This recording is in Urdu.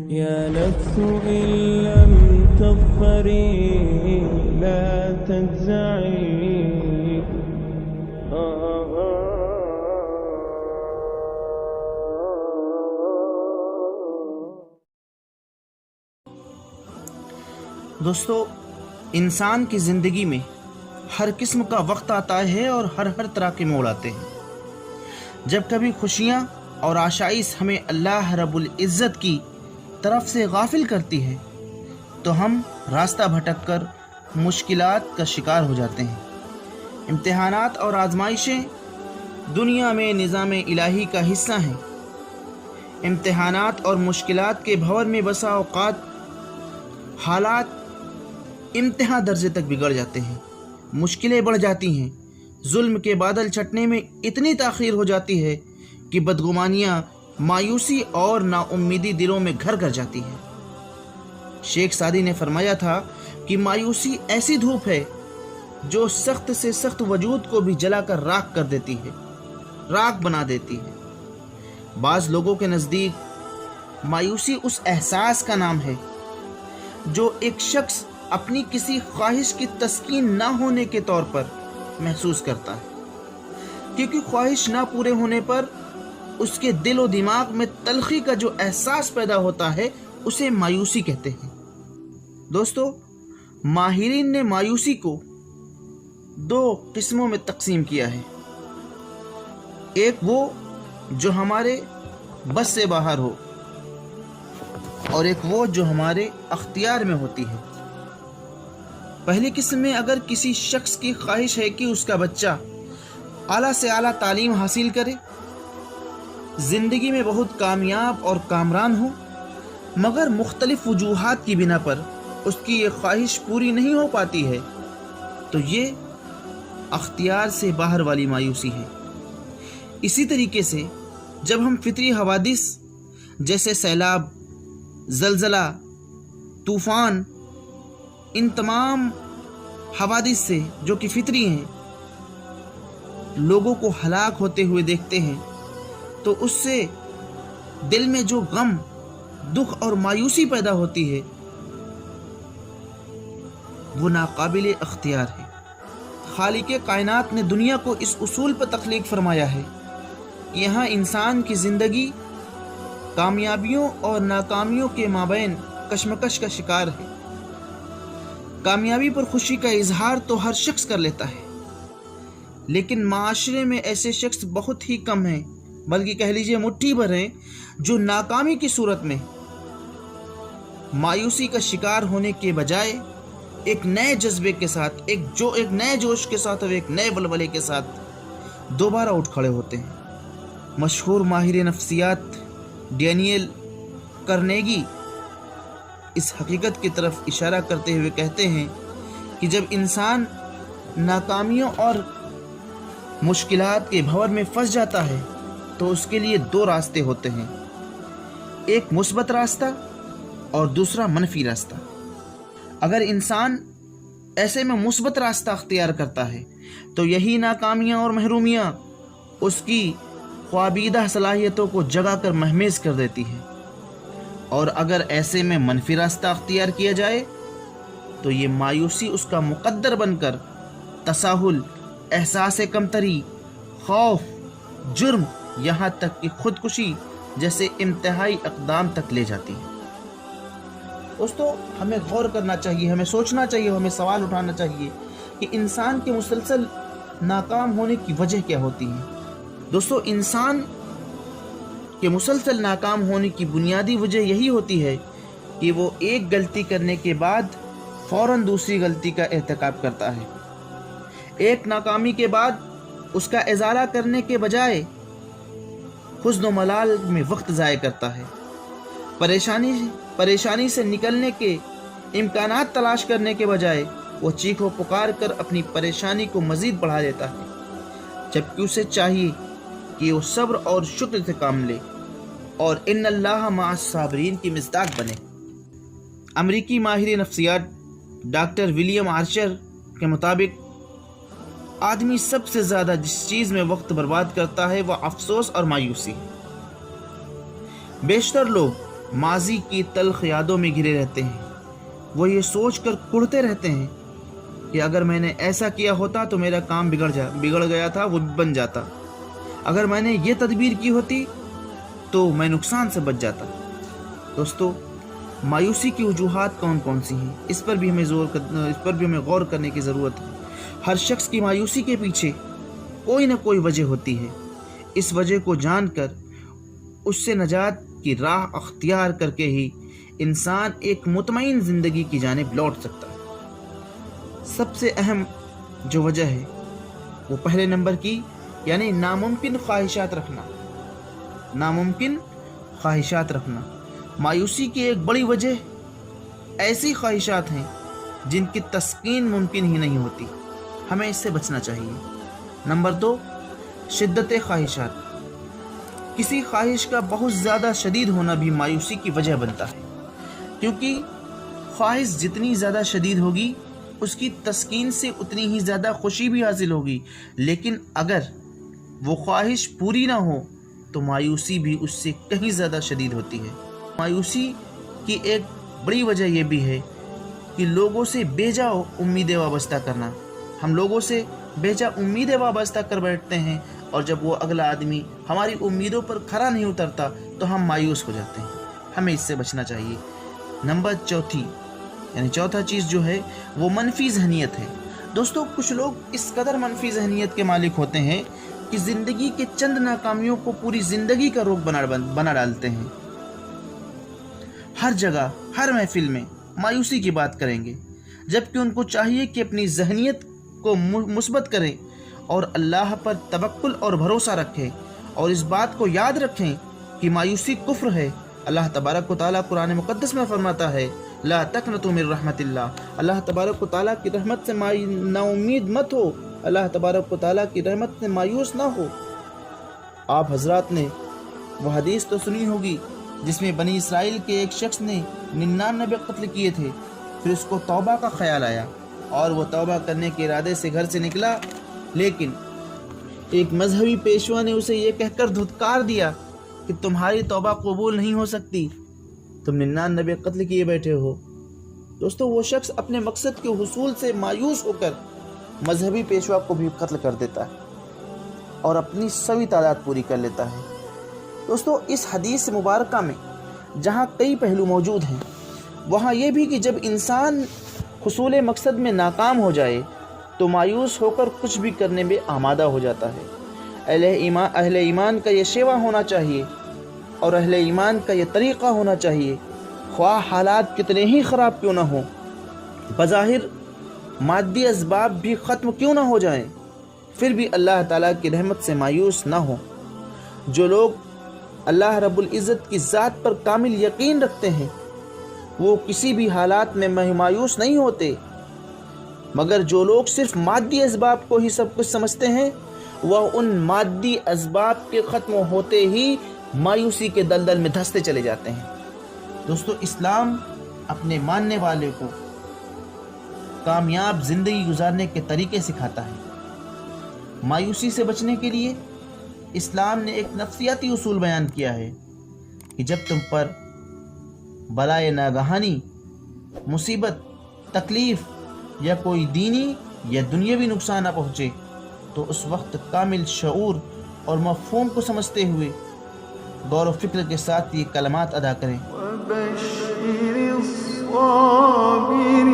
يا نفس إن لم تظفري لا تجزعي. دوستو، انسان کی زندگی میں ہر قسم کا وقت آتا ہے اور ہر طرح کے موڑ آتے ہیں. جب کبھی خوشیاں اور آشائش ہمیں اللہ رب العزت کی طرف سے غافل کرتی ہے تو ہم راستہ بھٹک کر مشکلات کا شکار ہو جاتے ہیں. امتحانات اور آزمائشیں دنیا میں نظام الہی کا حصہ ہیں. امتحانات اور مشکلات کے بھور میں بسا اوقات حالات انتہا درجے تک بگڑ جاتے ہیں، مشکلیں بڑھ جاتی ہیں، ظلم کے بادل چھٹنے میں اتنی تاخیر ہو جاتی ہے کہ بدگمانیاں، مایوسی اور نا امیدی دلوں میں گھر کر جاتی ہے. شیخ سعدی نے فرمایا تھا کہ مایوسی ایسی دھوپ ہے جو سخت سے سخت وجود کو بھی جلا کر راکھ کر دیتی ہے، راکھ بنا دیتی ہے. بعض لوگوں کے نزدیک مایوسی اس احساس کا نام ہے جو ایک شخص اپنی کسی خواہش کی تسکین نہ ہونے کے طور پر محسوس کرتا ہے، کیونکہ خواہش نہ پورے ہونے پر اس کے دل و دماغ میں تلخی کا جو احساس پیدا ہوتا ہے اسے مایوسی کہتے ہیں. دوستو، ماہرین نے مایوسی کو دو قسموں میں تقسیم کیا ہے. ایک وہ جو ہمارے بس سے باہر ہو اور ایک وہ جو ہمارے اختیار میں ہوتی ہے. پہلی قسم میں اگر کسی شخص کی خواہش ہے کہ اس کا بچہ اعلیٰ سے اعلیٰ تعلیم حاصل کرے، زندگی میں بہت کامیاب اور کامران ہو، مگر مختلف وجوہات کی بنا پر اس کی یہ خواہش پوری نہیں ہو پاتی ہے، تو یہ اختیار سے باہر والی مایوسی ہے. اسی طریقے سے جب ہم فطری حوادث جیسے سیلاب، زلزلہ، طوفان، ان تمام حوادث سے جو کہ فطری ہیں، لوگوں کو ہلاک ہوتے ہوئے دیکھتے ہیں تو اس سے دل میں جو غم، دکھ اور مایوسی پیدا ہوتی ہے وہ ناقابل اختیار ہے. خالق کائنات نے دنیا کو اس اصول پر تخلیق فرمایا ہے، یہاں انسان کی زندگی کامیابیوں اور ناکامیوں کے مابین کشمکش کا شکار ہے. کامیابی پر خوشی کا اظہار تو ہر شخص کر لیتا ہے، لیکن معاشرے میں ایسے شخص بہت ہی کم ہیں، بلکہ کہہ لیجئے مٹھی بھر ہیں، جو ناکامی کی صورت میں مایوسی کا شکار ہونے کے بجائے ایک نئے جذبے کے ساتھ، ایک نئے جوش کے ساتھ اور ایک نئے ولولے کے ساتھ دوبارہ اٹھ کھڑے ہوتے ہیں. مشہور ماہر نفسیات ڈینیل کرنیگی اس حقیقت کی طرف اشارہ کرتے ہوئے کہتے ہیں کہ جب انسان ناکامیوں اور مشکلات کے بھور میں پھنس جاتا ہے تو اس کے لیے دو راستے ہوتے ہیں، ایک مثبت راستہ اور دوسرا منفی راستہ. اگر انسان ایسے میں مثبت راستہ اختیار کرتا ہے تو یہی ناکامیاں اور محرومیاں اس کی خوابیدہ صلاحیتوں کو جگا کر مہمیز کر دیتی ہے، اور اگر ایسے میں منفی راستہ اختیار کیا جائے تو یہ مایوسی اس کا مقدر بن کر تساہل، احساس کمتری، خوف، جرم، یہاں تک کہ خودکشی جیسے انتہائی اقدام تک لے جاتی ہے. دوستو، ہمیں غور کرنا چاہیے، ہمیں سوچنا چاہیے، ہمیں سوال اٹھانا چاہیے کہ انسان کے مسلسل ناکام ہونے کی وجہ کیا ہوتی ہے. دوستو، انسان کے مسلسل ناکام ہونے کی بنیادی وجہ یہی ہوتی ہے کہ وہ ایک غلطی کرنے کے بعد فوراً دوسری غلطی کا ارتکاب کرتا ہے. ایک ناکامی کے بعد اس کا ازالہ کرنے کے بجائے حزن و ملال میں وقت ضائع کرتا ہے. پریشانی سے نکلنے کے امکانات تلاش کرنے کے بجائے وہ چیخ و پکار کر اپنی پریشانی کو مزید بڑھا دیتا ہے، جبکہ اسے چاہیے کہ وہ صبر اور شکر سے کام لے اور ان اللہ مع الصابرین کی مصداق بنے. امریکی ماہر نفسیات ڈاکٹر ولیم آرچر کے مطابق آدمی سب سے زیادہ جس چیز میں وقت برباد کرتا ہے وہ افسوس اور مایوسی ہے. بیشتر لوگ ماضی کی تلخ یادوں میں گھرے رہتے ہیں۔ وہ یہ سوچ کر کڑتے رہتے ہیں کہ اگر میں نے ایسا کیا ہوتا تو میرا کام بگڑ گیا تھا، وہ بن جاتا، اگر میں نے یہ تدبیر کی ہوتی تو میں نقصان سے بچ جاتا۔ دوستو، مایوسی کی وجوہات کون کون سی ہیں، اس پر بھی ہمیں غور کرنے کی ضرورت ہے۔ ہر شخص کی مایوسی کے پیچھے کوئی نہ کوئی وجہ ہوتی ہے۔ اس وجہ کو جان کر اس سے نجات کی راہ اختیار کر کے ہی انسان ایک مطمئن زندگی کی جانب لوٹ سکتا ہے۔ سب سے اہم جو وجہ ہے وہ پہلے نمبر کی یعنی ناممکن خواہشات رکھنا۔ ناممکن خواہشات رکھنا مایوسی کی ایک بڑی وجہ ایسی خواہشات ہیں جن کی تسکین ممکن ہی نہیں ہوتی، ہمیں اس سے بچنا چاہیے۔ نمبر 2، شدت خواہشات۔ کسی خواہش کا بہت زیادہ شدید ہونا بھی مایوسی کی وجہ بنتا ہے، کیونکہ خواہش جتنی زیادہ شدید ہوگی اس کی تسکین سے اتنی ہی زیادہ خوشی بھی حاصل ہوگی، لیکن اگر وہ خواہش پوری نہ ہو تو مایوسی بھی اس سے کہیں زیادہ شدید ہوتی ہے۔ مایوسی کی ایک بڑی وجہ یہ بھی ہے کہ لوگوں سے بیجا امیدیں وابستہ کرنا۔ ہم لوگوں سے بیجا امیدیں وابستہ کر بیٹھتے ہیں، اور جب وہ اگلا آدمی ہماری امیدوں پر کھرا نہیں اترتا تو ہم مایوس ہو جاتے ہیں، ہمیں اس سے بچنا چاہیے۔ نمبر 4 یعنی چوتھا چیز جو ہے وہ منفی ذہنیت ہے۔ دوستو، کچھ لوگ اس قدر منفی ذہنیت کے مالک ہوتے ہیں کہ زندگی کے چند ناکامیوں کو پوری زندگی کا روگ بنا ڈالتے ہیں۔ ہر جگہ، ہر محفل میں مایوسی کی بات کریں گے، جبکہ ان کو چاہیے کہ اپنی ذہنیت کو مثبت کریں اور اللہ پر توکل اور بھروسہ رکھیں، اور اس بات کو یاد رکھیں کہ مایوسی کفر ہے۔ اللہ تبارک و تعالیٰ قرآن مقدس میں فرماتا ہے، لا تقنطوا من رحمت اللہ، اللہ تبارک و تعالیٰ کی رحمت سے نا امید مت ہو، اللہ تبارک و تعالیٰ کی رحمت سے مایوس نہ ہو۔ آپ حضرات نے وہ حدیث تو سنی ہوگی جس میں بنی اسرائیل کے ایک شخص نے 99 قتل کیے تھے، پھر اس کو توبہ کا خیال آیا اور وہ توبہ کرنے کے ارادے سے گھر سے نکلا، لیکن ایک مذہبی پیشوا نے اسے یہ کہہ کر دھتکار دیا کہ تمہاری توبہ قبول نہیں ہو سکتی، تم 99 قتل کیے بیٹھے ہو۔ دوستو، وہ شخص اپنے مقصد کے حصول سے مایوس ہو کر مذہبی پیشوا کو بھی قتل کر دیتا ہے اور اپنی سوی تعداد پوری کر لیتا ہے۔ دوستو، اس حدیث مبارکہ میں جہاں کئی پہلو موجود ہیں، وہاں یہ بھی کہ جب انسان حصول مقصد میں ناکام ہو جائے تو مایوس ہو کر کچھ بھی کرنے میں آمادہ ہو جاتا ہے۔ اہل ایمان کا یہ شیوا ہونا چاہیے اور اہل ایمان کا یہ طریقہ ہونا چاہیے، خواہ حالات کتنے ہی خراب کیوں نہ ہوں، بظاہر مادی اسباب بھی ختم کیوں نہ ہو جائیں، پھر بھی اللہ تعالیٰ کی رحمت سے مایوس نہ ہوں۔ جو لوگ اللہ رب العزت کی ذات پر کامل یقین رکھتے ہیں وہ کسی بھی حالات میں مایوس نہیں ہوتے، مگر جو لوگ صرف مادی اسباب کو ہی سب کچھ سمجھتے ہیں وہ ان مادی اسباب کے ختم ہوتے ہی مایوسی کے دلدل میں دھنستے چلے جاتے ہیں۔ دوستو، اسلام اپنے ماننے والے کو کامیاب زندگی گزارنے کے طریقے سکھاتا ہے۔ مایوسی سے بچنے کے لیے اسلام نے ایک نفسیاتی اصول بیان کیا ہے کہ جب تم پر بلائے ناگہانی، مصیبت، تکلیف یا کوئی دینی یا دنیاوی نقصان نہ پہنچے تو اس وقت کامل شعور اور مفہوم کو سمجھتے ہوئے غور و فکر کے ساتھ یہ کلمات ادا کریں۔ وَبَشِّرِ الصَّابِرِينَ